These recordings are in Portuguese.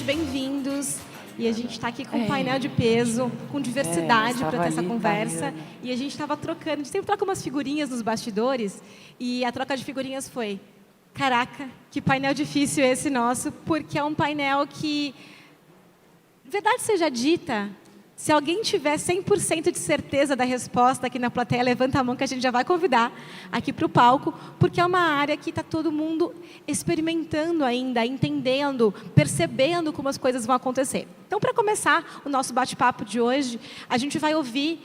bem-vindos. E a gente está aqui com um painel de peso, com diversidade para ter essa conversa. E a gente estava trocando, a gente sempre troca umas figurinhas nos bastidores. E a troca de figurinhas foi: caraca, que painel difícil esse nosso, porque é um painel que, verdade seja dita, se alguém tiver 100% de certeza da resposta aqui na plateia, levanta a mão que a gente já vai convidar aqui para o palco, porque é uma área que está todo mundo experimentando ainda, entendendo, percebendo como as coisas vão acontecer. Então, para começar o nosso bate-papo de hoje, a gente vai ouvir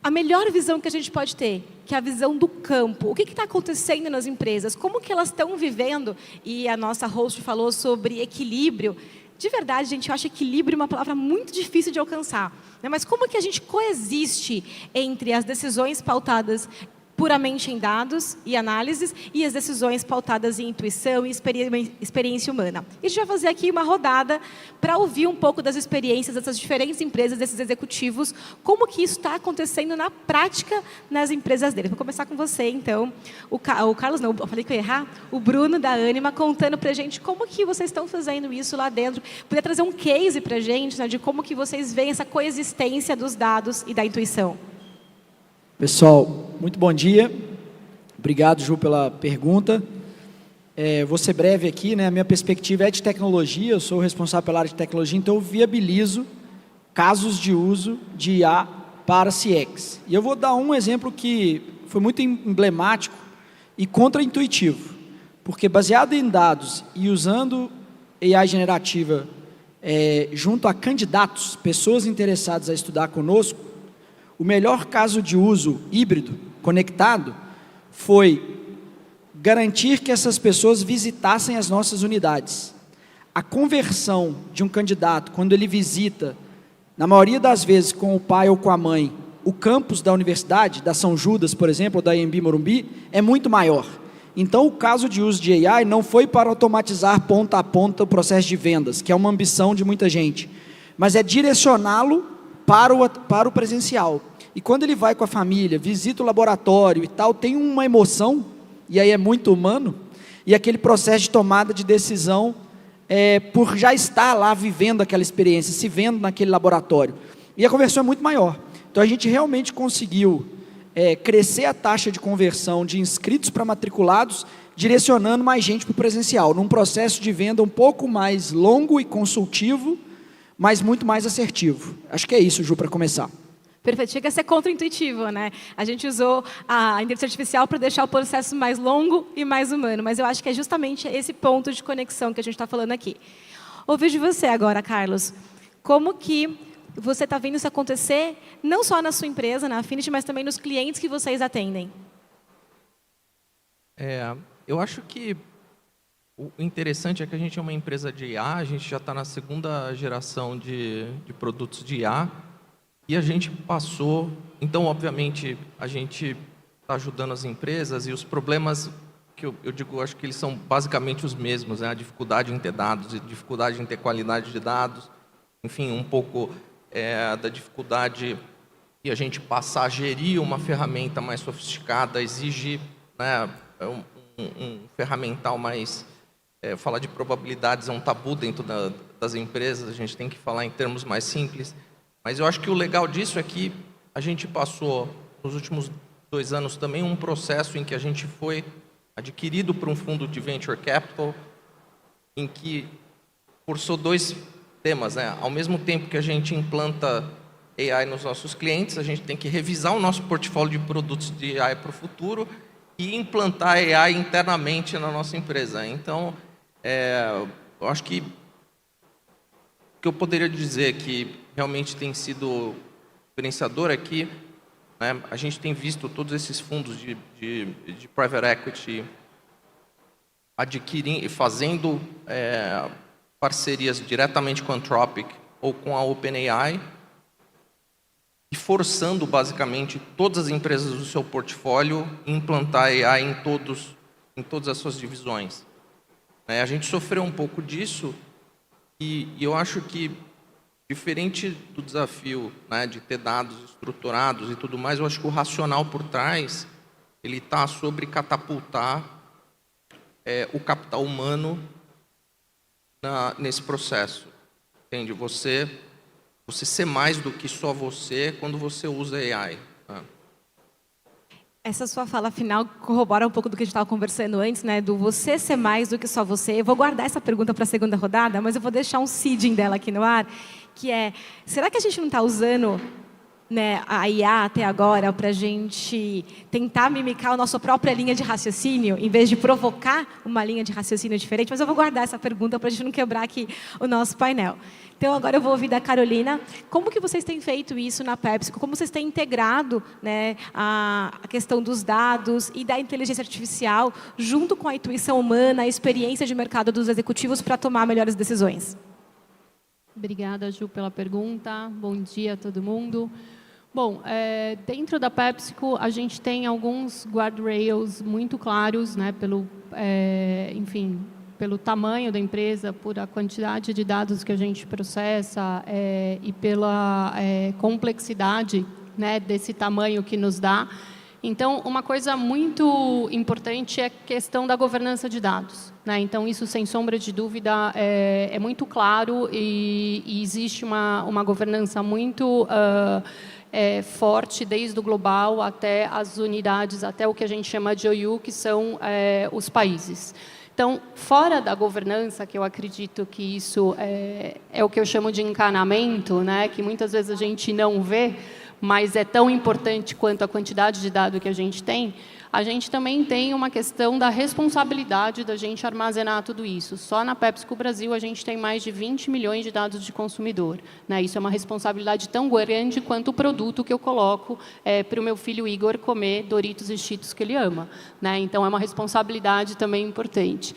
a melhor visão que a gente pode ter, que é a visão do campo. O que está acontecendo nas empresas? Como que elas estão vivendo? E a nossa host falou sobre equilíbrio. De verdade, gente, eu acho equilíbrio uma palavra muito difícil de alcançar, né? Mas como que a gente coexiste entre as decisões pautadas puramente em dados e análises e as decisões pautadas em intuição e experiência humana? E a gente vai fazer aqui uma rodada para ouvir um pouco das experiências dessas diferentes empresas, desses executivos, como que isso está acontecendo na prática nas empresas deles. Vou começar com você, então. O Carlos, não, eu falei que eu ia errar. O Bruno, da Ânima, contando para a gente como que vocês estão fazendo isso lá dentro. Podia trazer um case para a gente, né, de como que vocês veem essa coexistência dos dados e da intuição. Pessoal, muito bom dia. Obrigado, Ju, pela pergunta. Vou ser breve aqui, né? A minha perspectiva é de tecnologia, eu sou responsável pela área de tecnologia, então eu viabilizo casos de uso de IA para CX. E eu vou dar um exemplo que foi muito emblemático e contraintuitivo, porque baseado em dados e usando AI generativa junto a candidatos, pessoas interessadas a estudar conosco, o melhor caso de uso híbrido, conectado, foi garantir que essas pessoas visitassem as nossas unidades. A conversão de um candidato, quando ele visita, na maioria das vezes com o pai ou com a mãe, o campus da universidade, da São Judas, por exemplo, ou da Anhembi Morumbi, é muito maior. Então, o caso de uso de AI não foi para automatizar ponta a ponta o processo de vendas, que é uma ambição de muita gente, mas é direcioná-lo para o presencial. E quando ele vai com a família, visita o laboratório e tal, tem uma emoção, e aí é muito humano, e aquele processo de tomada de decisão por já estar lá vivendo aquela experiência, se vendo naquele laboratório. E a conversão é muito maior. Então a gente realmente conseguiu crescer a taxa de conversão de inscritos para matriculados, direcionando mais gente para o presencial, num processo de venda um pouco mais longo e consultivo, mas muito mais assertivo. Acho que é isso, Ju, para começar. Perfeito. Chega a ser contraintuitivo, né? A gente usou a inteligência artificial para deixar o processo mais longo e mais humano, mas eu acho que é justamente esse ponto de conexão que a gente está falando aqui. Ouvir de você agora, Carlos. Como que você está vendo isso acontecer, não só na sua empresa, na Affinity, mas também nos clientes que vocês atendem? Eu acho que o interessante é que a gente é uma empresa de IA, a gente já está na segunda geração de produtos de IA, e a gente passou... Então, obviamente, a gente está ajudando as empresas, e os problemas que eu digo, acho que eles são basicamente os mesmos, né? A dificuldade em ter dados, a dificuldade em ter qualidade de dados, enfim, um pouco da dificuldade de a gente passar a gerir uma ferramenta mais sofisticada, exige, né, um ferramental mais... falar de probabilidades é um tabu dentro das empresas, a gente tem que falar em termos mais simples. Mas eu acho que o legal disso é que a gente passou, nos últimos 2 anos também, um processo em que a gente foi adquirido por um fundo de Venture Capital, em que forçou 2 temas, né? Ao mesmo tempo que a gente implanta AI nos nossos clientes, a gente tem que revisar o nosso portfólio de produtos de AI para o futuro e implantar AI internamente na nossa empresa. Então, eu acho que o que eu poderia dizer que realmente tem sido diferenciador aqui, né, a gente tem visto todos esses fundos de private equity adquirindo e fazendo parcerias diretamente com a Anthropic ou com a OpenAI e forçando basicamente todas as empresas do seu portfólio a implantar AI em todas as suas divisões. A gente sofreu um pouco disso e eu acho que, diferente do desafio, né, de ter dados estruturados e tudo mais, eu acho que o racional por trás ele está sobre catapultar o capital humano nesse processo. Entende? Você ser mais do que só você quando você usa AI. Essa sua fala final corrobora um pouco do que a gente estava conversando antes, né? Do você ser mais do que só você. Eu vou guardar essa pergunta para a segunda rodada, mas eu vou deixar um seeding dela aqui no ar, que é, será que a gente não está usando, né, a IA até agora para a gente tentar mimicar a nossa própria linha de raciocínio, em vez de provocar uma linha de raciocínio diferente? Mas eu vou guardar essa pergunta para a gente não quebrar aqui o nosso painel. Então, agora eu vou ouvir da Carolina, como que vocês têm feito isso na PepsiCo? Como vocês têm integrado, né, a questão dos dados e da inteligência artificial junto com a intuição humana, a experiência de mercado dos executivos para tomar melhores decisões? Obrigada, Ju, pela pergunta. Bom dia a todo mundo. Bom, dentro da PepsiCo, a gente tem alguns guardrails muito claros, né, pelo tamanho da empresa, por a quantidade de dados que a gente processa e pela complexidade, né, desse tamanho que nos dá. Então, uma coisa muito importante é a questão da governança de dados, né? Então, isso, sem sombra de dúvida, é muito claro e existe uma governança muito forte, desde o global até as unidades, até o que a gente chama de OU, que são os países. Então, fora da governança, que eu acredito que isso é o que eu chamo de encanamento, né, que muitas vezes a gente não vê, mas é tão importante quanto a quantidade de dados que a gente também tem uma questão da responsabilidade da gente armazenar tudo isso. Só na PepsiCo Brasil, a gente tem mais de 20 milhões de dados de consumidor, né? Isso é uma responsabilidade tão grande quanto o produto que eu coloco para o meu filho Igor comer Doritos e Cheetos que ele ama, né? Então, é uma responsabilidade também importante.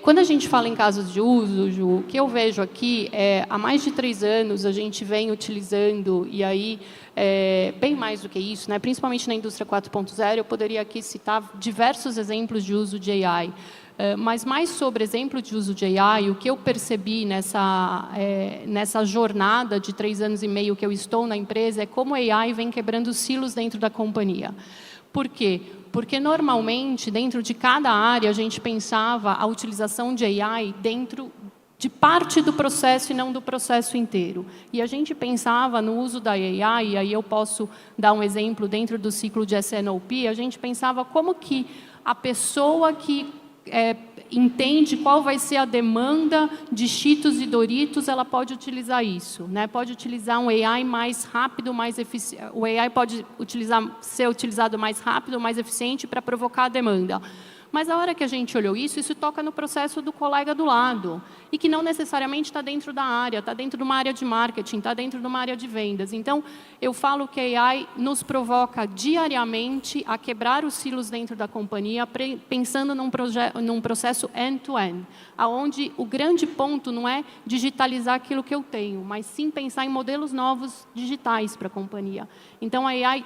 Quando a gente fala em casos de uso, Ju, o que eu vejo aqui há mais de 3 anos, a gente vem utilizando, e aí, bem mais do que isso, né? Principalmente na indústria 4.0, eu poderia aqui citar diversos exemplos de uso de AI. Mas mais sobre exemplo de uso de AI, o que eu percebi nessa jornada de 3 anos e meio que eu estou na empresa é como a AI vem quebrando silos dentro da companhia. Por quê? Porque, normalmente, dentro de cada área, a gente pensava a utilização de AI dentro de parte do processo e não do processo inteiro. E a gente pensava no uso da AI, e aí eu posso dar um exemplo dentro do ciclo de S&OP, a gente pensava como que a pessoa que entende qual vai ser a demanda de Cheetos e Doritos, ela pode utilizar isso, né? Pode utilizar um AI mais rápido, mais eficiente. O AI pode ser utilizado mais rápido, mais eficiente para provocar a demanda. Mas a hora que a gente olhou isso toca no processo do colega do lado, e que não necessariamente está dentro da área, está dentro de uma área de marketing, está dentro de uma área de vendas. Então, eu falo que a AI nos provoca diariamente a quebrar os silos dentro da companhia, pensando num processo end-to-end, onde o grande ponto não é digitalizar aquilo que eu tenho, mas sim pensar em modelos novos digitais para a companhia. Então, a AI,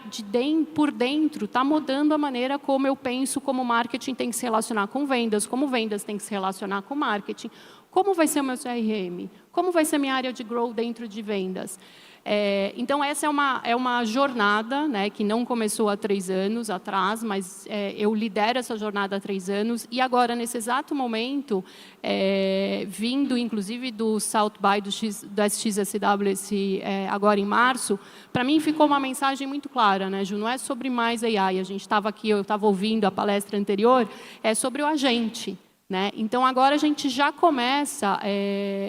por dentro, está mudando a maneira como eu penso, como marketing tem que se relacionar com vendas, como vendas tem que se relacionar com marketing, como vai ser o meu CRM, como vai ser minha área de growth dentro de vendas. Então, essa é uma jornada, né, que não começou há 3 anos atrás, mas eu lidero essa jornada há 3 anos, e agora, nesse exato momento, vindo, inclusive, do South By do SXSW agora em março, para mim ficou uma mensagem muito clara, né, Ju? Não é sobre mais AI, a gente estava aqui, eu estava ouvindo a palestra anterior, é sobre o agente. Né? Então, agora a gente já começa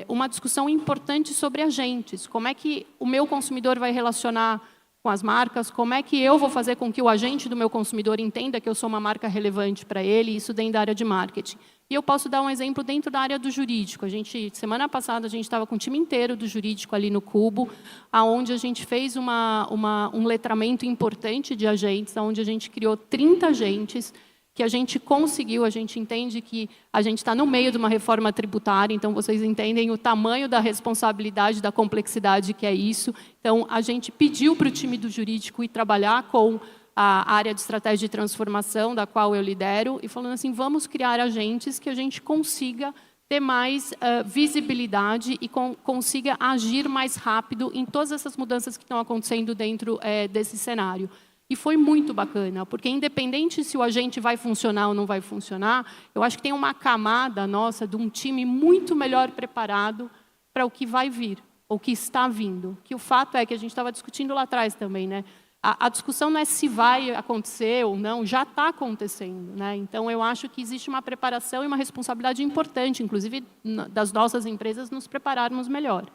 uma discussão importante sobre agentes. Como é que o meu consumidor vai relacionar com as marcas? Como é que eu vou fazer com que o agente do meu consumidor entenda que eu sou uma marca relevante para ele? Isso dentro da área de marketing. E eu posso dar um exemplo dentro da área do jurídico. Semana passada, a gente estava com o time inteiro do jurídico ali no Cubo, onde a gente fez um letramento importante de agentes, onde a gente criou 30 agentes, que a gente conseguiu, a gente entende que a gente está no meio de uma reforma tributária, então vocês entendem o tamanho da responsabilidade, da complexidade que é isso. Então, a gente pediu para o time do jurídico ir trabalhar com a área de estratégia de transformação, da qual eu lidero, e falando assim, vamos criar agentes que a gente consiga ter mais visibilidade e consiga agir mais rápido em todas essas mudanças que estão acontecendo dentro desse cenário. E foi muito bacana, porque independente se o agente vai funcionar ou não vai funcionar, eu acho que tem uma camada nossa de um time muito melhor preparado para o que vai vir. ou que está vindo. Que o fato é que a gente estava discutindo lá atrás também, né? A discussão não é se vai acontecer ou não, já está acontecendo, né? Então, eu acho que existe uma preparação e uma responsabilidade importante, inclusive das nossas empresas, nos prepararmos melhor.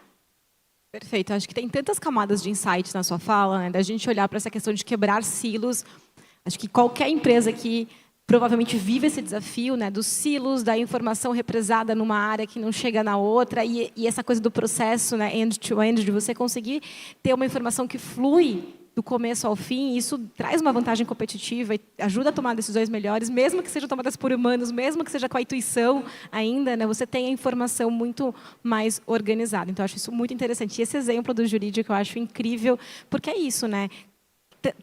Perfeito. Acho que tem tantas camadas de insights na sua fala, né? Da gente olhar para essa questão de quebrar silos. Acho que qualquer empresa que provavelmente vive esse desafio, né, dos silos, da informação represada numa área que não chega na outra, e essa coisa do processo, né, end-to-end, de você conseguir ter uma informação que flui do começo ao fim, isso traz uma vantagem competitiva e ajuda a tomar decisões melhores, mesmo que sejam tomadas por humanos, mesmo que seja com a intuição ainda, né, você tem a informação muito mais organizada. Então, eu acho isso muito interessante. E esse exemplo do jurídico eu acho incrível, porque é isso, né?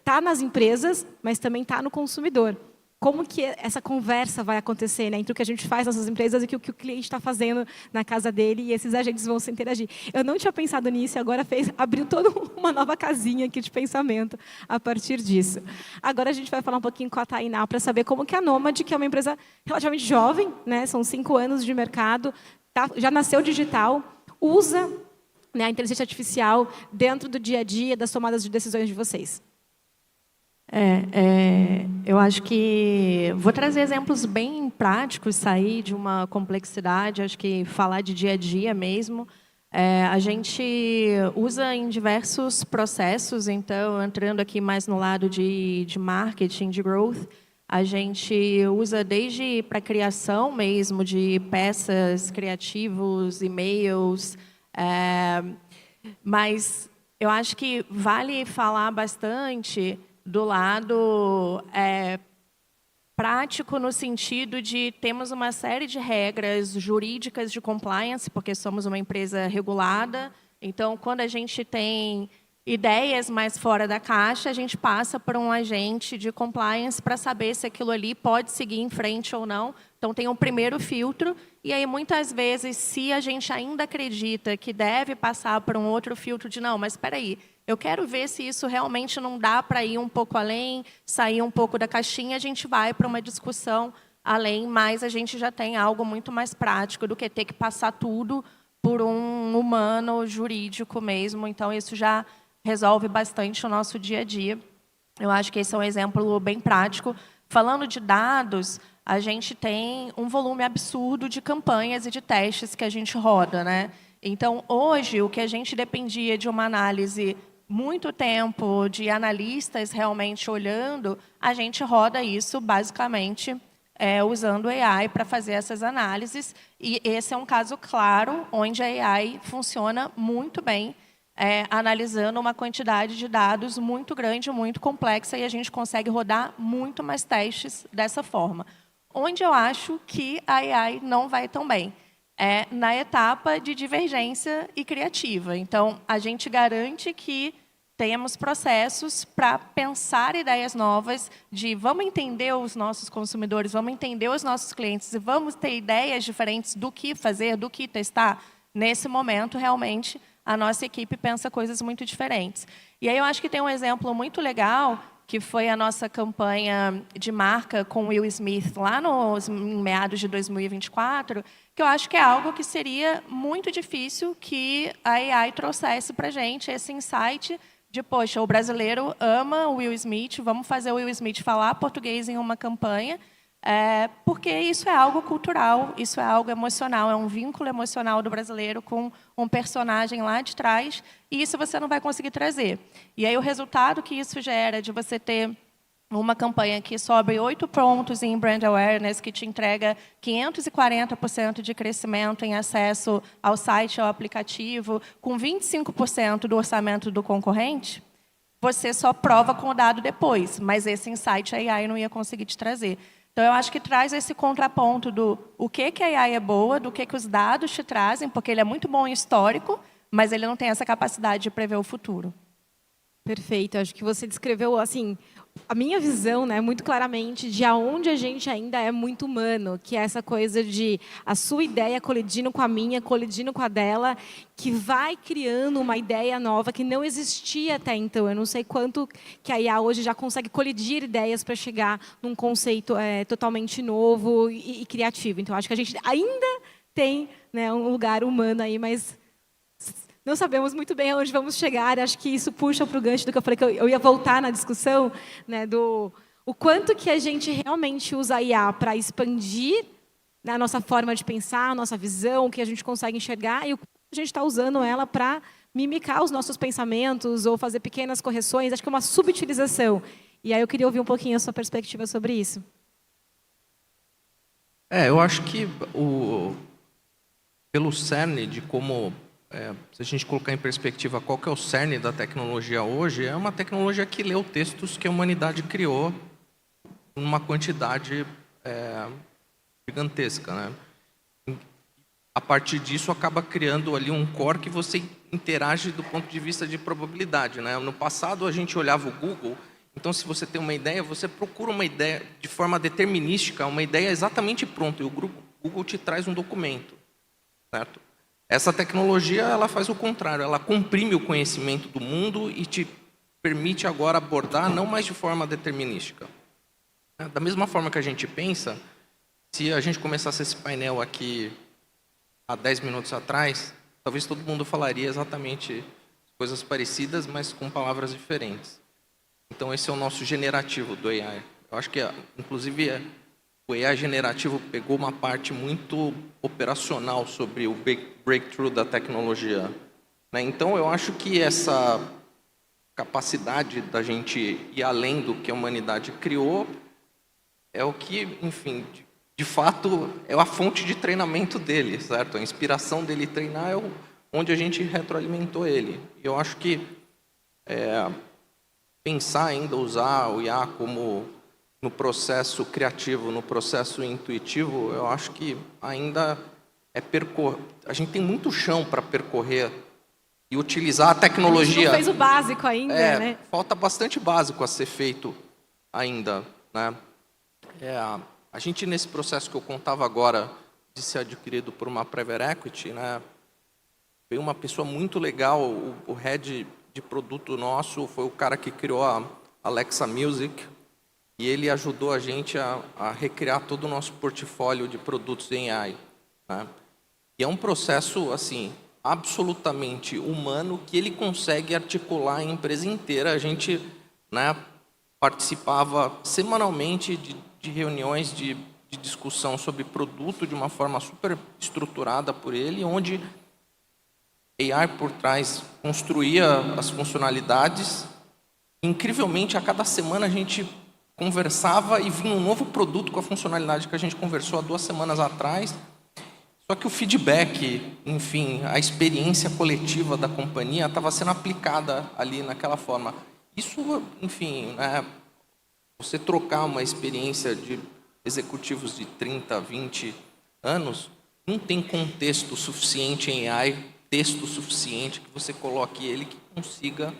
Tá nas empresas, mas também tá no consumidor. Como que essa conversa vai acontecer, né, entre o que a gente faz nas nossas empresas e o que o cliente está fazendo na casa dele, e esses agentes vão se interagir. Eu não tinha pensado nisso, e agora abriu toda uma nova casinha aqui de pensamento a partir disso. Agora a gente vai falar um pouquinho com a Tainá para saber como que a Nomad, que é uma empresa relativamente jovem, né, são 5 anos de mercado, já nasceu digital, usa, né, a inteligência artificial dentro do dia a dia das tomadas de decisões de vocês. Eu acho que vou trazer exemplos bem práticos, sair de uma complexidade, acho que falar de dia a dia mesmo. A gente usa em diversos processos, então, entrando aqui mais no lado de marketing, de growth, a gente usa desde para criação mesmo, de peças, criativos, e-mails, mas eu acho que vale falar bastante do lado prático, no sentido de temos uma série de regras jurídicas de compliance, porque somos uma empresa regulada. Então, quando a gente tem ideias mais fora da caixa, a gente passa por um agente de compliance para saber se aquilo ali pode seguir em frente ou não. Então, tem um primeiro filtro. E aí, muitas vezes, se a gente ainda acredita que deve passar por um outro filtro de, não, mas espera aí, eu quero ver se isso realmente não dá para ir um pouco além, sair um pouco da caixinha, a gente vai para uma discussão além, mas a gente já tem algo muito mais prático do que ter que passar tudo por um humano jurídico mesmo. Então, isso já resolve bastante o nosso dia a dia. Eu acho que esse é um exemplo bem prático. Falando de dados, a gente tem um volume absurdo de campanhas e de testes que a gente roda, né? Então, hoje, o que a gente dependia de uma análise muito tempo, de analistas realmente olhando, a gente roda isso basicamente usando AI para fazer essas análises. E esse é um caso claro onde a AI funciona muito bem, analisando uma quantidade de dados muito grande, muito complexa, e a gente consegue rodar muito mais testes dessa forma. Onde eu acho que a AI não vai tão bem na etapa de divergência e criativa. Então, a gente garante que temos processos para pensar ideias novas, de vamos entender os nossos consumidores, vamos entender os nossos clientes, e vamos ter ideias diferentes do que fazer, do que testar. Nesse momento, realmente, a nossa equipe pensa coisas muito diferentes. E aí eu acho que tem um exemplo muito legal, que foi a nossa campanha de marca com Will Smith, lá em meados de 2024, que eu acho que é algo que seria muito difícil que a AI trouxesse para a gente, esse insight de, poxa, o brasileiro ama o Will Smith, vamos fazer o Will Smith falar português em uma campanha, porque isso é algo cultural, isso é algo emocional, é um vínculo emocional do brasileiro com um personagem lá de trás, e isso você não vai conseguir trazer. E aí o resultado que isso gera de você ter uma campanha que sobe 8 pontos em brand awareness, que te entrega 540% de crescimento em acesso ao site, ao aplicativo, com 25% do orçamento do concorrente, você só prova com o dado depois, mas esse insight a AI não ia conseguir te trazer. Então, eu acho que traz esse contraponto do o que a AI é boa, do que os dados te trazem, porque ele é muito bom em histórico, mas ele não tem essa capacidade de prever o futuro. Perfeito. Acho que você descreveu assim a minha visão, né, muito claramente de aonde a gente ainda é muito humano, que é essa coisa de a sua ideia colidindo com a minha, colidindo com a dela, que vai criando uma ideia nova que não existia até então. Eu não sei quanto que a IA hoje já consegue colidir ideias para chegar num conceito totalmente novo e criativo. Então, acho que a gente ainda tem, né, um lugar humano aí, mas não sabemos muito bem aonde vamos chegar. Acho que isso puxa para o gancho do que eu falei, que eu ia voltar na discussão, né, do o quanto que a gente realmente usa a IA para expandir, né, a nossa forma de pensar, a nossa visão, o que a gente consegue enxergar, e o quanto a gente está usando ela para mimicar os nossos pensamentos ou fazer pequenas correções. Acho que é uma subutilização. E aí eu queria ouvir um pouquinho a sua perspectiva sobre isso. Eu acho que pelo cerne de como, se a gente colocar em perspectiva qual que é o cerne da tecnologia hoje, é uma tecnologia que leu textos que a humanidade criou numa quantidade gigantesca, né? A partir disso, acaba criando ali um core que você interage do ponto de vista de probabilidade, né? No passado, a gente olhava o Google, então, se você tem uma ideia, você procura uma ideia de forma determinística, uma ideia exatamente pronta, e o Google te traz um documento, certo? Essa tecnologia, ela faz o contrário, ela comprime o conhecimento do mundo e te permite agora abordar não mais de forma determinística. Da mesma forma que a gente pensa, se a gente começasse esse painel aqui há 10 minutos atrás, talvez todo mundo falaria exatamente coisas parecidas, mas com palavras diferentes. Então, esse é o nosso generativo do AI. Eu acho que, inclusive, o AI generativo pegou uma parte muito operacional sobre o breakthrough da tecnologia, né? Então, eu acho que essa capacidade da gente ir além do que a humanidade criou é o que, enfim, de fato, é a fonte de treinamento dele, certo? A inspiração dele treinar é onde a gente retroalimentou ele. Eu acho que pensar ainda usar o IA como no processo criativo, no processo intuitivo, eu acho que ainda a gente tem muito chão para percorrer e utilizar a tecnologia. A gente não fez o básico ainda, né? Falta bastante básico a ser feito ainda, né? A gente, nesse processo que eu contava agora, de ser adquirido por uma private equity, né, veio uma pessoa muito legal, o head de produto nosso foi o cara que criou a Alexa Music, e ele ajudou a gente a recriar todo o nosso portfólio de produtos em AI, né? E é um processo, assim, absolutamente humano, que ele consegue articular a empresa inteira. A gente, né, participava semanalmente de reuniões de discussão sobre produto de uma forma super estruturada por ele, onde AI por trás construía as funcionalidades. Incrivelmente, a cada semana a gente conversava e vinha um novo produto com a funcionalidade que a gente conversou há 2 semanas atrás. Só que o feedback, enfim, a experiência coletiva da companhia estava sendo aplicada ali naquela forma. Isso, enfim, né, você trocar uma experiência de executivos de 30, 20 anos, não tem contexto suficiente em AI, texto suficiente que você coloque ele que consiga,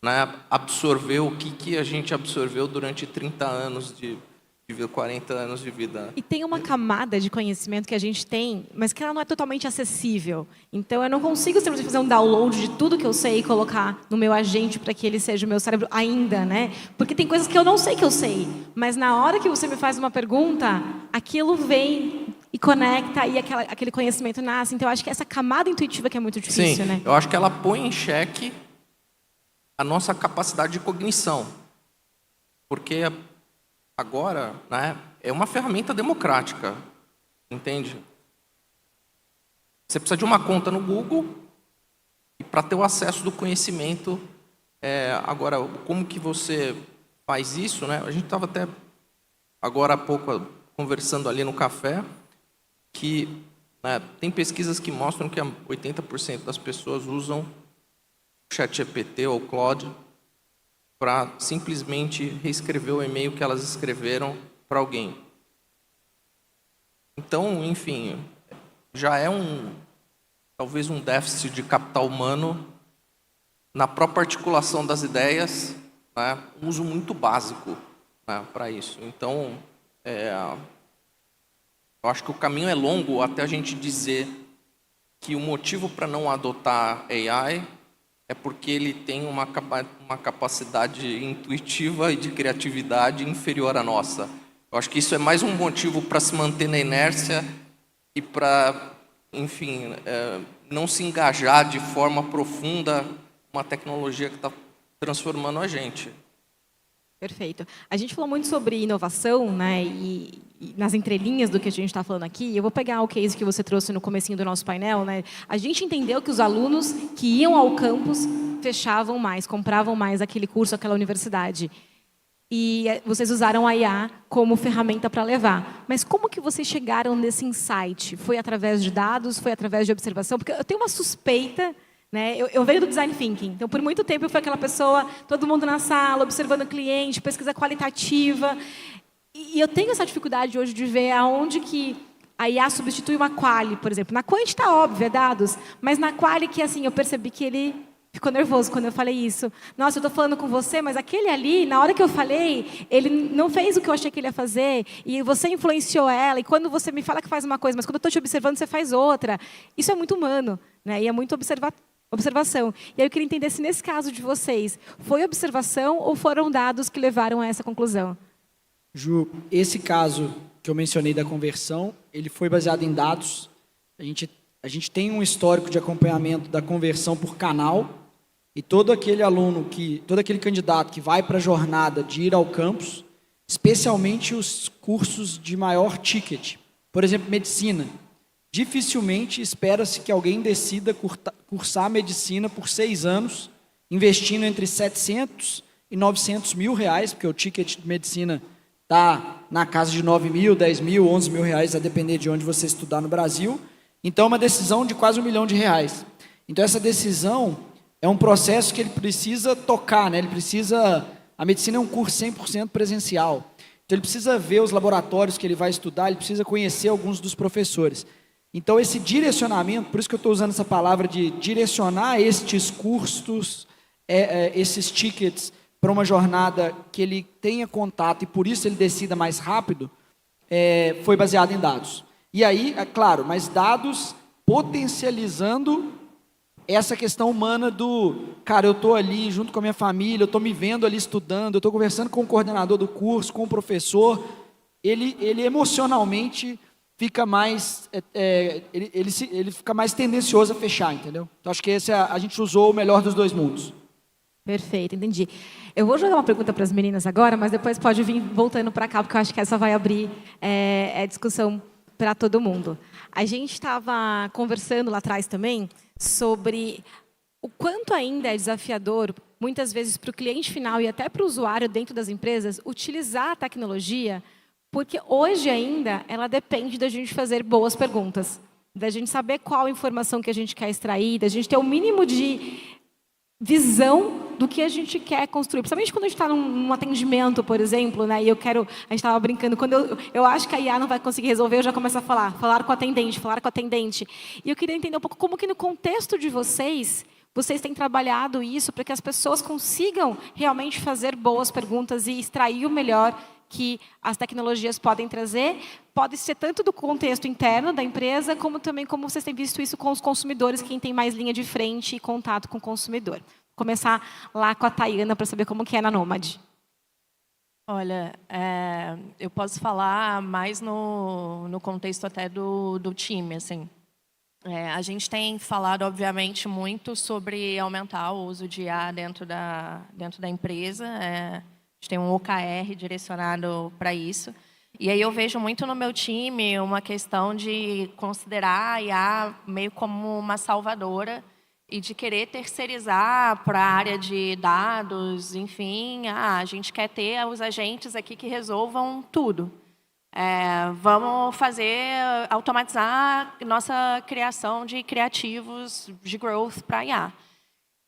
né, absorver o que a gente absorveu durante 30 anos de 40 anos de vida. E tem uma camada de conhecimento que a gente tem, mas que ela não é totalmente acessível. Então, eu não consigo simplesmente fazer um download de tudo que eu sei e colocar no meu agente para que ele seja o meu cérebro ainda, né? Porque tem coisas que eu não sei que eu sei. Mas na hora que você me faz uma pergunta, aquilo vem e conecta e aquele conhecimento nasce. Então, eu acho que essa camada intuitiva que é muito difícil, Sim, né? Eu acho que ela põe em xeque a nossa capacidade de cognição. Porque agora, né, é uma ferramenta democrática, entende? Você precisa de uma conta no Google e para ter o acesso do conhecimento. Agora, como que você faz isso, né? A gente estava até agora há pouco conversando ali no café que, né, tem pesquisas que mostram que 80% das pessoas usam o ChatGPT ou o Claude para simplesmente reescrever o e-mail que elas escreveram para alguém. Então, enfim, já é talvez um déficit de capital humano na própria articulação das ideias, né, um uso muito básico, né, para isso. Então, eu acho que o caminho é longo até a gente dizer que o motivo para não adotar AI é porque ele tem uma capacidade intuitiva e de criatividade inferior à nossa. Eu acho que isso é mais um motivo para se manter na inércia e para enfim, não se engajar de forma profunda uma tecnologia que está transformando a gente. Perfeito. A gente falou muito sobre inovação, né? E nas entrelinhas do que a gente está falando aqui, eu vou pegar o case que você trouxe no comecinho do nosso painel, né? A gente entendeu que os alunos que iam ao campus fechavam mais, compravam mais aquele curso, aquela universidade. E vocês usaram a IA como ferramenta para levar. Mas como que vocês chegaram nesse insight? Foi através de dados? Foi através de observação? Porque eu tenho uma suspeita, né? Eu venho do design thinking, então por muito tempo eu fui aquela pessoa, todo mundo na sala, observando o cliente, pesquisa qualitativa. E eu tenho essa dificuldade hoje de ver aonde que a IA substitui uma quali, por exemplo. Na quant está óbvio, é dados, mas na quali que assim, eu percebi que ele ficou nervoso quando eu falei isso. Nossa, eu estou falando com você, mas aquele ali, na hora que eu falei, ele não fez o que eu achei que ele ia fazer, e você influenciou ela, e quando você me fala que faz uma coisa, mas quando eu estou te observando, você faz outra. Isso é muito humano, né? E é muito observação. E aí eu queria entender se nesse caso de vocês, foi observação ou foram dados que levaram a essa conclusão? Ju, esse caso que eu mencionei da conversão, ele foi baseado em dados. A gente tem um histórico de acompanhamento da conversão por canal, e todo aquele candidato que vai para a jornada de ir ao campus, especialmente os cursos de maior ticket, por exemplo, medicina, dificilmente espera-se que alguém decida cursar medicina por 6 anos, investindo entre 700 e 900 mil reais, porque o ticket de medicina está na casa de 9 mil, 10 mil, 11 mil reais, a depender de onde você estudar no Brasil. Então, é uma decisão de quase R$1 milhão. Então, essa decisão é um processo que ele precisa tocar, né? A medicina é um curso 100% presencial. Então, ele precisa ver os laboratórios que ele vai estudar, ele precisa conhecer alguns dos professores. Então, esse direcionamento, por isso que eu estou usando essa palavra de direcionar estes custos, esses tickets, para uma jornada que ele tenha contato e, por isso, ele decida mais rápido, foi baseado em dados. E aí, é claro, mas dados potencializando essa questão humana do, cara, eu estou ali junto com a minha família, eu estou me vendo ali estudando, eu estou conversando com o coordenador do curso, com o professor, ele emocionalmente fica mais, ele fica mais tendencioso a fechar, entendeu? Então, acho que a gente usou o melhor dos dois mundos. Perfeito, entendi. Eu vou jogar uma pergunta para as meninas agora, mas depois pode vir voltando para cá, porque eu acho que essa vai abrir discussão para todo mundo. A gente estava conversando lá atrás também sobre o quanto ainda é desafiador, muitas vezes para o cliente final e até para o usuário dentro das empresas, utilizar a tecnologia, porque hoje ainda ela depende da gente fazer boas perguntas, da gente saber qual informação que a gente quer extrair, da gente ter o mínimo de visão do que a gente quer construir. Principalmente quando a gente está num atendimento, por exemplo, né? E a gente estava brincando, quando eu acho que a IA não vai conseguir resolver, eu já começo a falar com o atendente. E eu queria entender um pouco como que no contexto de vocês têm trabalhado isso para que as pessoas consigam realmente fazer boas perguntas e extrair o melhor que as tecnologias podem trazer. Pode ser tanto do contexto interno da empresa, como também como vocês têm visto isso com os consumidores, quem tem mais linha de frente e contato com o consumidor. Vou começar lá com a Tayana para saber como que é na Nômade. Olha, eu posso falar mais no contexto até do time, assim. A gente tem falado, obviamente, muito sobre aumentar o uso de IA dentro da empresa. A gente tem um OKR direcionado para isso. E aí eu vejo muito no meu time uma questão de considerar a IA meio como uma salvadora e de querer terceirizar para a área de dados, enfim. A gente quer ter os agentes aqui que resolvam tudo. Vamos automatizar nossa criação de criativos de growth para a IA.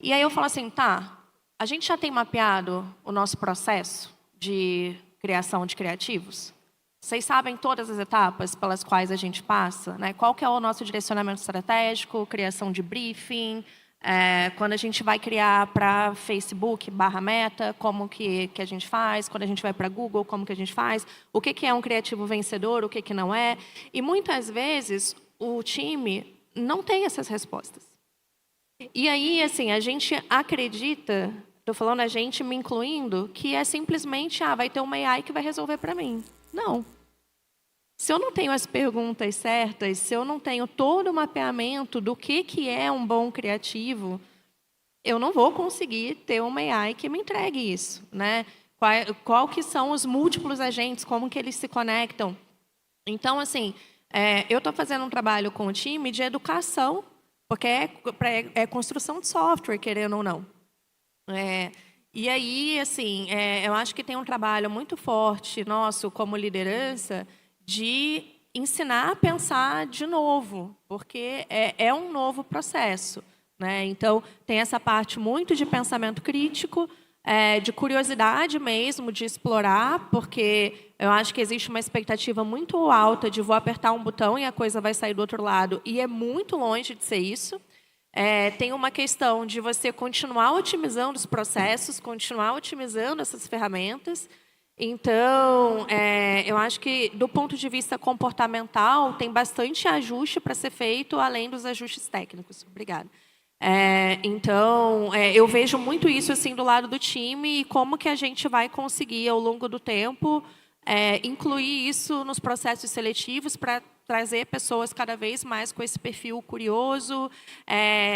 E aí eu falo assim, tá, a gente já tem mapeado o nosso processo de criação de criativos? Vocês sabem todas as etapas pelas quais a gente passa, né? Qual que é o nosso direcionamento estratégico, criação de briefing, quando a gente vai criar para Facebook /Meta, como que a gente faz, quando a gente vai para Google, como que a gente faz, o que é um criativo vencedor, o que não é. E muitas vezes o time não tem essas respostas. E aí, assim, a gente acredita, estou falando a gente me incluindo, que é simplesmente, vai ter uma AI que vai resolver para mim. Não. Se eu não tenho as perguntas certas, se eu não tenho todo o mapeamento do que é um bom criativo, eu não vou conseguir ter uma AI que me entregue isso, né? Qual que são os múltiplos agentes, como que eles se conectam. Então, assim, eu estou fazendo um trabalho com o time de educação, porque é construção de software, querendo ou não. E aí, assim, eu acho que tem um trabalho muito forte nosso como liderança de ensinar a pensar de novo, porque é um novo processo, né? Então, tem essa parte muito de pensamento crítico, de curiosidade mesmo, de explorar, porque eu acho que existe uma expectativa muito alta de vou apertar um botão e a coisa vai sair do outro lado, e é muito longe de ser isso. Tem uma questão de você continuar otimizando os processos, continuar otimizando essas ferramentas. Então, eu acho que, do ponto de vista comportamental, tem bastante ajuste para ser feito, além dos ajustes técnicos. Obrigada. Então, eu vejo muito isso assim do lado do time e como que a gente vai conseguir, ao longo do tempo, incluir isso nos processos seletivos para trazer pessoas cada vez mais com esse perfil curioso.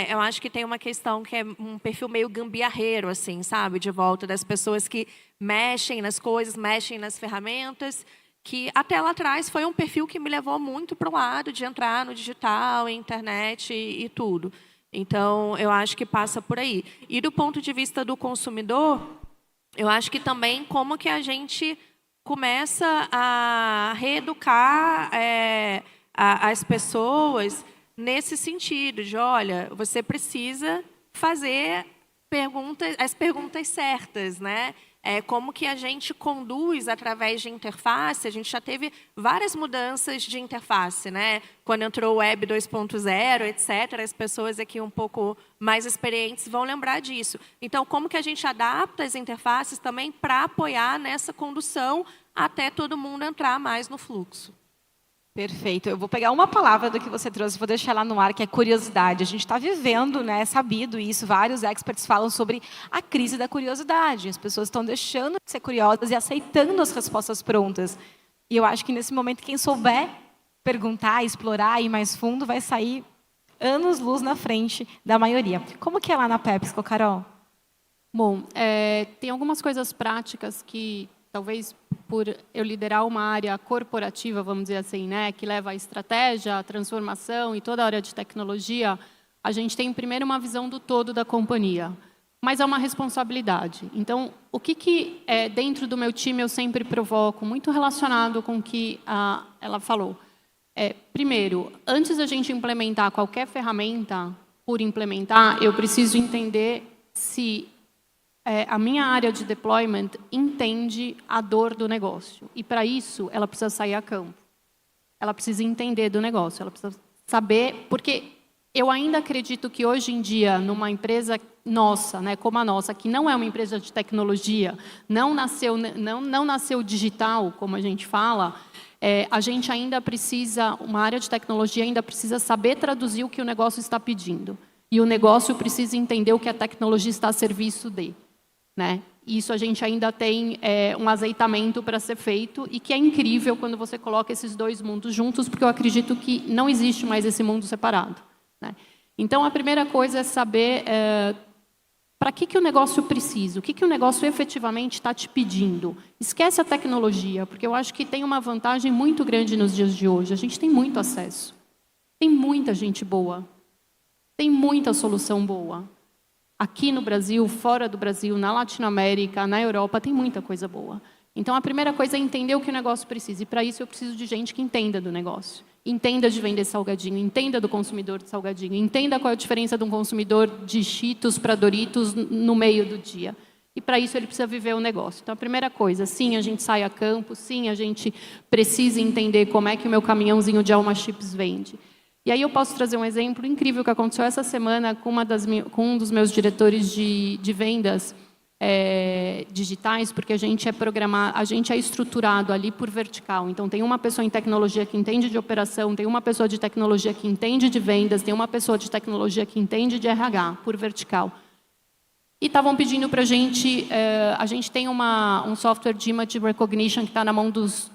Eu acho que tem uma questão que é um perfil meio gambiarreiro, assim, sabe? De volta das pessoas que mexem nas coisas, mexem nas ferramentas, que até lá atrás foi um perfil que me levou muito para o lado de entrar no digital, internet e tudo. Então, eu acho que passa por aí. E do ponto de vista do consumidor, eu acho que também como que a gente começa a reeducar as pessoas nesse sentido de, olha, você precisa fazer as perguntas certas, né? Como que a gente conduz através de interface. A gente já teve várias mudanças de interface, né? Quando entrou o Web 2.0, etc., as pessoas aqui um pouco mais experientes vão lembrar disso. Então, como que a gente adapta as interfaces também para apoiar nessa condução até todo mundo entrar mais no fluxo? Perfeito. Eu vou pegar uma palavra do que você trouxe e vou deixar lá no ar, que é curiosidade. A gente está vivendo, né, sabido isso, vários experts falam sobre a crise da curiosidade. As pessoas estão deixando de ser curiosas e aceitando as respostas prontas. E eu acho que, nesse momento, quem souber perguntar, explorar e ir mais fundo, vai sair anos-luz na frente da maioria. Como que é lá na PepsiCo, Carol? Bom, tem algumas coisas práticas que, talvez por eu liderar uma área corporativa, vamos dizer assim, né, que leva a estratégia, a transformação e toda a área de tecnologia, a gente tem primeiro uma visão do todo da companhia, mas é uma responsabilidade. Então, o que dentro do meu time eu sempre provoco, muito relacionado com o que ela falou. Primeiro, antes da gente implementar qualquer ferramenta, por implementar, eu preciso entender se a minha área de deployment entende a dor do negócio. E, para isso, ela precisa sair a campo. Ela precisa entender do negócio. Ela precisa saber... Porque eu ainda acredito que, hoje em dia, numa empresa nossa, né, como a nossa, que não é uma empresa de tecnologia, não nasceu digital, como a gente fala, a gente ainda precisa... Uma área de tecnologia ainda precisa saber traduzir o que o negócio está pedindo. E o negócio precisa entender o que a tecnologia está a serviço de. Né? Isso a gente ainda tem um azeitamento para ser feito e que é incrível quando você coloca esses dois mundos juntos, porque eu acredito que não existe mais esse mundo separado. Né? Então, a primeira coisa é saber para que o negócio precisa, o que o negócio efetivamente está te pedindo. Esquece a tecnologia, porque eu acho que tem uma vantagem muito grande nos dias de hoje. A gente tem muito acesso, tem muita gente boa, tem muita solução boa. Aqui no Brasil, fora do Brasil, na Latinoamérica, na Europa, tem muita coisa boa. Então, a primeira coisa é entender o que o negócio precisa. E, para isso, eu preciso de gente que entenda do negócio. Entenda de vender salgadinho, entenda do consumidor de salgadinho, entenda qual é a diferença de um consumidor de Cheetos para Doritos no meio do dia. E, para isso, ele precisa viver o negócio. Então, a primeira coisa, sim, a gente sai a campo, sim, a gente precisa entender como é que o meu caminhãozinho de Alma Chips vende. E aí eu posso trazer um exemplo incrível que aconteceu essa semana com um dos meus diretores de vendas digitais, porque a gente é estruturado ali por vertical. Então, tem uma pessoa em tecnologia que entende de operação, tem uma pessoa de tecnologia que entende de vendas, tem uma pessoa de tecnologia que entende de RH, por vertical. E estavam pedindo para a gente tem um software de image recognition que está na mão dos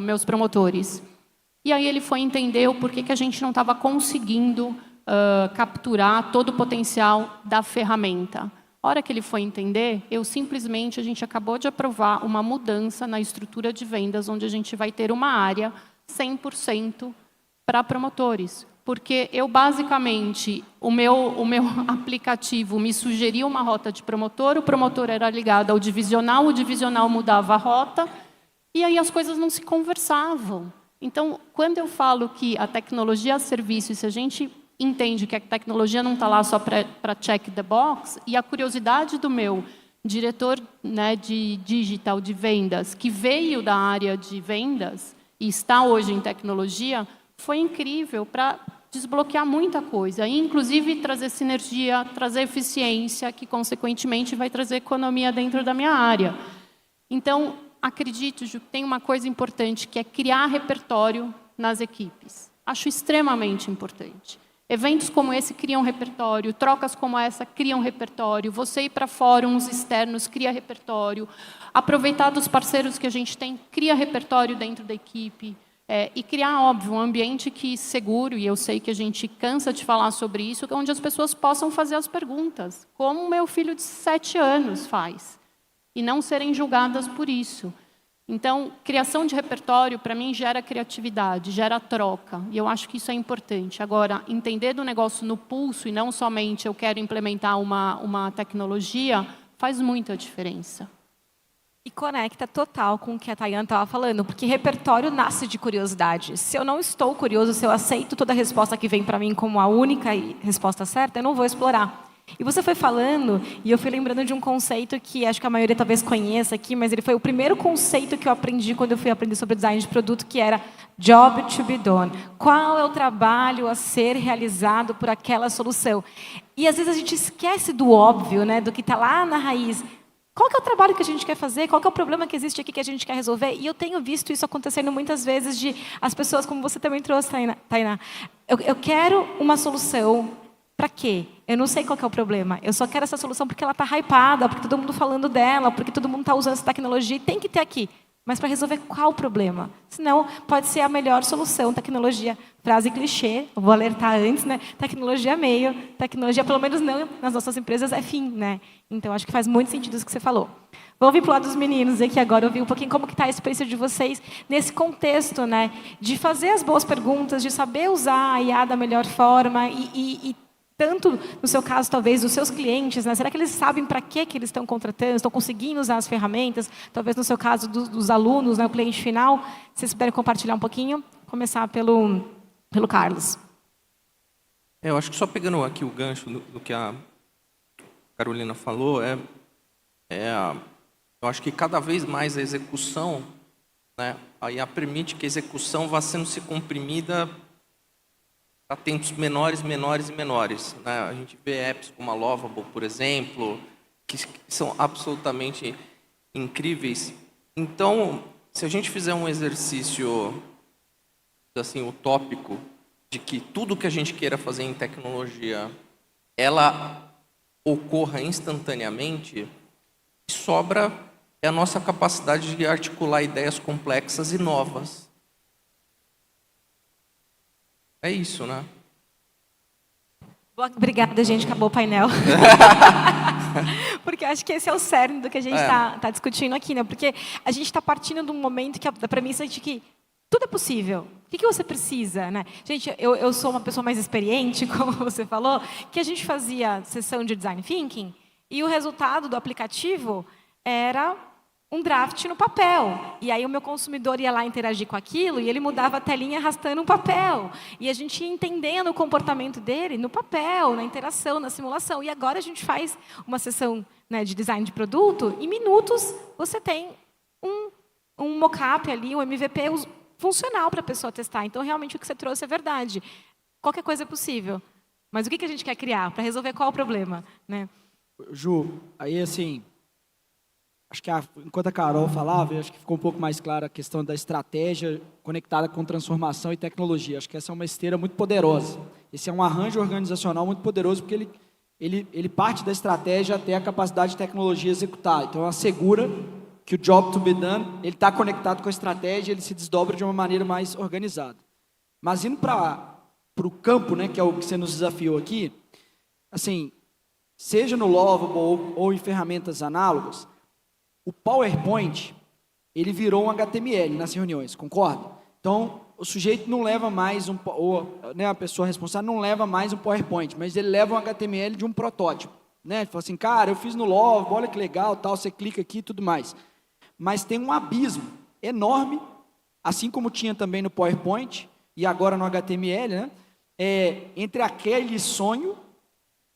meus promotores. E aí ele foi entender o porquê que a gente não estava conseguindo capturar todo o potencial da ferramenta. A hora que ele foi entender, a gente acabou de aprovar uma mudança na estrutura de vendas, onde a gente vai ter uma área 100% para promotores. Porque eu, basicamente, o meu aplicativo me sugeria uma rota de promotor, o promotor era ligado ao divisional, o divisional mudava a rota, e aí as coisas não se conversavam. Então, quando eu falo que a tecnologia é serviço, e se a gente entende que a tecnologia não está lá só para check the box, e a curiosidade do meu diretor, né, de digital, de vendas, que veio da área de vendas e está hoje em tecnologia, foi incrível para desbloquear muita coisa, e, inclusive trazer sinergia, trazer eficiência, que, consequentemente, vai trazer economia dentro da minha área. Então, acredito, Ju, que tem uma coisa importante, que é criar repertório nas equipes. Acho extremamente importante. Eventos como esse criam repertório, trocas como essa criam repertório, você ir para fóruns externos cria repertório, aproveitar dos parceiros que a gente tem, cria repertório dentro da equipe, e criar, óbvio, um ambiente seguro, e eu sei que a gente cansa de falar sobre isso, onde as pessoas possam fazer as perguntas, como o meu filho de 7 anos faz, e não serem julgadas por isso. Então, criação de repertório, para mim, gera criatividade, gera troca, e eu acho que isso é importante. Agora, entender do negócio no pulso, e não somente eu quero implementar uma tecnologia, faz muita diferença. E conecta total com o que a Tayana estava falando, porque repertório nasce de curiosidade. Se eu não estou curioso, se eu aceito toda a resposta que vem para mim como a única resposta certa, eu não vou explorar. E você foi falando, e eu fui lembrando de um conceito que acho que a maioria talvez conheça aqui, mas ele foi o primeiro conceito que eu aprendi quando eu fui aprender sobre design de produto, que era job to be done. Qual é o trabalho a ser realizado por aquela solução? E às vezes a gente esquece do óbvio, né, do que está lá na raiz. Qual que é o trabalho que a gente quer fazer? Qual que é o problema que existe aqui que a gente quer resolver? E eu tenho visto isso acontecendo muitas vezes de as pessoas, como você também trouxe, Tainá. Eu quero uma solução. Para quê? Eu não sei qual que é o problema. Eu só quero essa solução porque ela está hypada, porque todo mundo falando dela, porque todo mundo está usando essa tecnologia e tem que ter aqui. Mas para resolver qual o problema? Senão, pode ser a melhor solução, tecnologia, frase clichê, eu vou alertar antes, né? Tecnologia meio, tecnologia, pelo menos não nas nossas empresas, é fim, né? Então, acho que faz muito sentido isso que você falou. Vamos vir para o lado dos meninos aqui agora, ouvir um pouquinho como que está a experiência de vocês nesse contexto, né? De fazer as boas perguntas, de saber usar a IA da melhor forma e tanto, no seu caso, talvez, dos seus clientes, né? Será que eles sabem para que eles estão contratando, estão conseguindo usar as ferramentas? Talvez, no seu caso, dos alunos, né? O cliente final. Se vocês puderem compartilhar um pouquinho. Começar pelo Carlos. Eu acho que só pegando aqui o gancho do que a Carolina falou, eu acho que cada vez mais a execução, né, a IA permite que a execução vá sendo se comprimida a tempos menores, menores e menores, né? A gente vê apps como a Lovable, por exemplo, que são absolutamente incríveis. Então, se a gente fizer um exercício assim, utópico, de que tudo que a gente queira fazer em tecnologia, ela ocorra instantaneamente, sobra a nossa capacidade de articular ideias complexas e novas. É isso, né? Obrigada, gente. Acabou o painel. Porque acho que esse é o cerne do que a gente está discutindo aqui, né? Porque a gente está partindo de um momento que da premissa de que tudo é possível. O que você precisa, né? Gente, eu sou uma pessoa mais experiente, como você falou, que a gente fazia sessão de design thinking e o resultado do aplicativo era um draft no papel. E aí o meu consumidor ia lá interagir com aquilo e ele mudava a telinha arrastando um papel. E a gente ia entendendo o comportamento dele no papel, na interação, na simulação. E agora a gente faz uma sessão, né, de design de produto, em minutos você tem um mock-up ali, um MVP funcional para a pessoa testar. Então, realmente, o que você trouxe é verdade. Qualquer coisa é possível. Mas o que a gente quer criar para resolver qual o problema, né? Ju, aí assim... Acho que enquanto a Carol falava, acho que ficou um pouco mais clara a questão da estratégia conectada com transformação e tecnologia. Acho que essa é uma esteira muito poderosa. Esse é um arranjo organizacional muito poderoso, porque ele ele parte da estratégia até a capacidade de tecnologia executar. Então, assegura que o job to be done, ele está conectado com a estratégia, ele se desdobra de uma maneira mais organizada. Mas indo para o campo, né, que é o que você nos desafiou aqui, assim, seja no Lovable ou em ferramentas análogas, o PowerPoint, ele virou um HTML nas reuniões, concorda? Então, o sujeito não leva mais a pessoa responsável não leva mais um PowerPoint, mas ele leva um HTML de um protótipo, né? Ele fala assim, cara, eu fiz no Lovable, olha que legal, tal, você clica aqui e tudo mais. Mas tem um abismo enorme, assim como tinha também no PowerPoint, e agora no HTML, né? Entre aquele sonho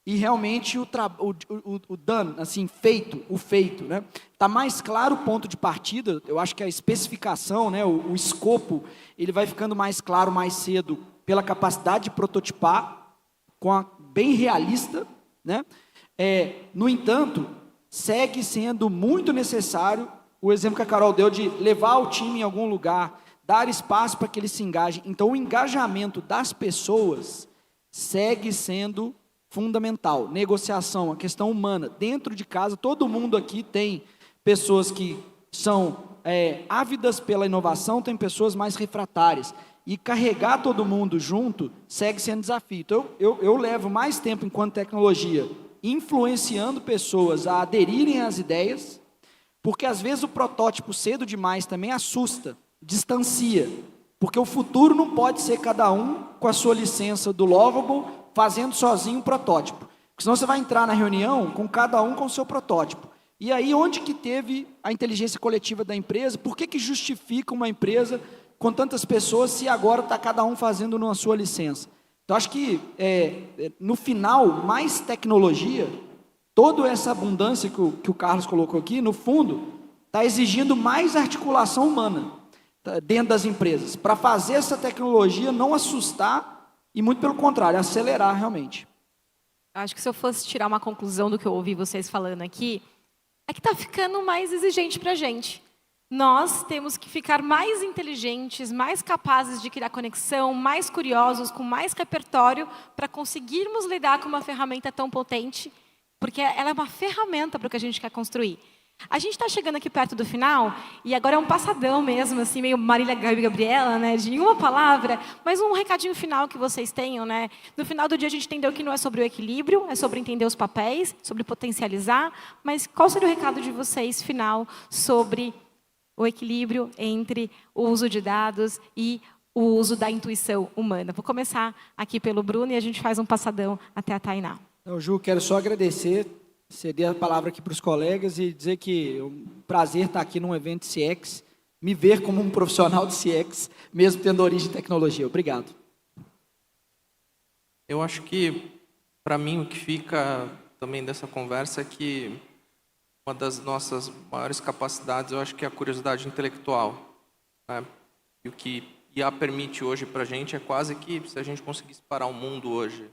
e realmente o done, assim, o feito, né? Tá mais claro o ponto de partida, eu acho que a especificação, né, o escopo, ele vai ficando mais claro mais cedo pela capacidade de prototipar, bem realista, né? No entanto, segue sendo muito necessário o exemplo que a Carol deu de levar o time em algum lugar, dar espaço para que ele se engaje. Então, o engajamento das pessoas segue sendo fundamental. Negociação, a questão humana. Dentro de casa, todo mundo aqui tem pessoas que são ávidas pela inovação, tem pessoas mais refratárias. E carregar todo mundo junto segue sendo desafio. Então, eu levo mais tempo enquanto tecnologia influenciando pessoas a aderirem às ideias, porque às vezes o protótipo cedo demais também assusta, distancia. Porque o futuro não pode ser cada um com a sua licença do Lovable, fazendo sozinho um protótipo. Porque senão você vai entrar na reunião com cada um com o seu protótipo. E aí, onde que teve a inteligência coletiva da empresa? Por que justifica uma empresa com tantas pessoas se agora está cada um fazendo na sua licença? Então, acho que, no final, mais tecnologia, toda essa abundância que o Carlos colocou aqui, no fundo, está exigindo mais articulação humana dentro das empresas, para fazer essa tecnologia não assustar e, muito pelo contrário, acelerar realmente. Acho que se eu fosse tirar uma conclusão do que eu ouvi vocês falando aqui, é que está ficando mais exigente para a gente. Nós temos que ficar mais inteligentes, mais capazes de criar conexão, mais curiosos, com mais repertório, para conseguirmos lidar com uma ferramenta tão potente, porque ela é uma ferramenta para o que a gente quer construir. A gente está chegando aqui perto do final, e agora é um passadão mesmo, assim, meio Marília Gabriela, né, de uma palavra, mas um recadinho final que vocês tenham, né? No final do dia a gente entendeu que não é sobre o equilíbrio, é sobre entender os papéis, sobre potencializar, mas qual seria o recado de vocês final sobre o equilíbrio entre o uso de dados e o uso da intuição humana? Vou começar aqui pelo Bruno e a gente faz um passadão até a Tainá. Então, Ju, quero só agradecer, ceder a palavra aqui para os colegas e dizer que é um prazer estar aqui num evento de CX, me ver como um profissional de CX, mesmo tendo origem em tecnologia. Obrigado. Eu acho que, para mim, o que fica também dessa conversa é que uma das nossas maiores capacidades, eu acho que é a curiosidade intelectual, né? E o que IA permite hoje para a gente é quase que, se a gente conseguisse parar o mundo hoje,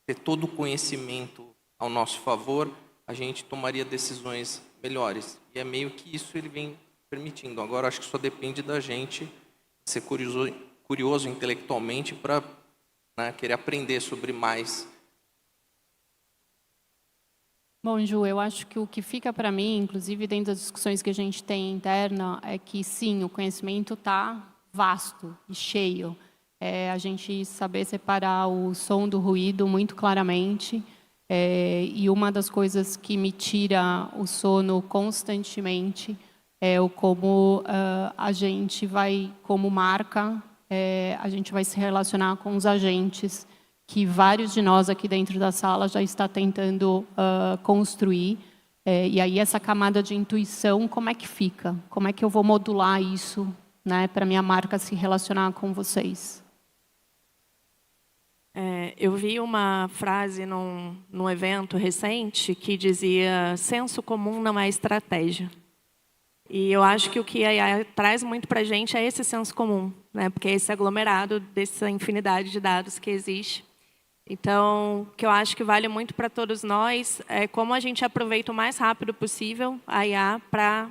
ter todo o conhecimento ao nosso favor, a gente tomaria decisões melhores. E é meio que isso ele vem permitindo. Agora, acho que só depende da gente ser curioso intelectualmente para, né, querer aprender sobre mais. Bom, Ju, eu acho que o que fica para mim, inclusive dentro das discussões que a gente tem interna, é que sim, o conhecimento está vasto e cheio. A gente saber separar o som do ruído muito claramente. E uma das coisas que me tira o sono constantemente é o como a gente vai, como marca, a gente vai se relacionar com os agentes que vários de nós aqui dentro da sala já está tentando construir. E aí essa camada de intuição, como é que fica? Como é que eu vou modular isso, né, para minha marca se relacionar com vocês? Eu vi uma frase num evento recente que dizia: senso comum não é estratégia. E eu acho que o que a AI traz muito para a gente é esse senso comum, né? Porque é esse aglomerado dessa infinidade de dados que existe. Então, o que eu acho que vale muito para todos nós é como a gente aproveita o mais rápido possível a IA para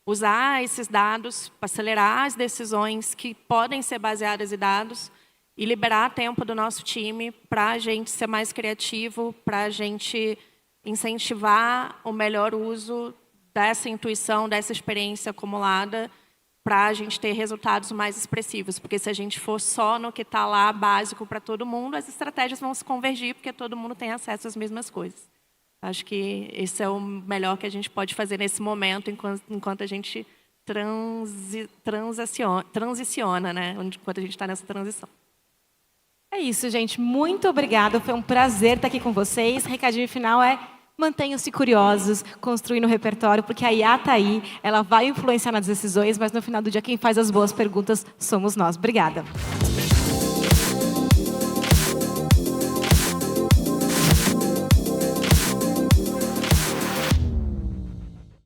usar esses dados para acelerar as decisões que podem ser baseadas em dados e liberar tempo do nosso time para a gente ser mais criativo, para a gente incentivar o melhor uso dessa intuição, dessa experiência acumulada, para a gente ter resultados mais expressivos. Porque se a gente for só no que está lá básico para todo mundo, as estratégias vão se convergir, porque todo mundo tem acesso às mesmas coisas. Acho que esse é o melhor que a gente pode fazer nesse momento, enquanto a gente transiciona, né? Enquanto a gente está nessa transição. É isso, gente. Muito obrigada. Foi um prazer estar aqui com vocês. O recadinho final é: mantenham-se curiosos, construindo o repertório, porque a IA está aí, ela vai influenciar nas decisões, mas no final do dia quem faz as boas perguntas somos nós. Obrigada.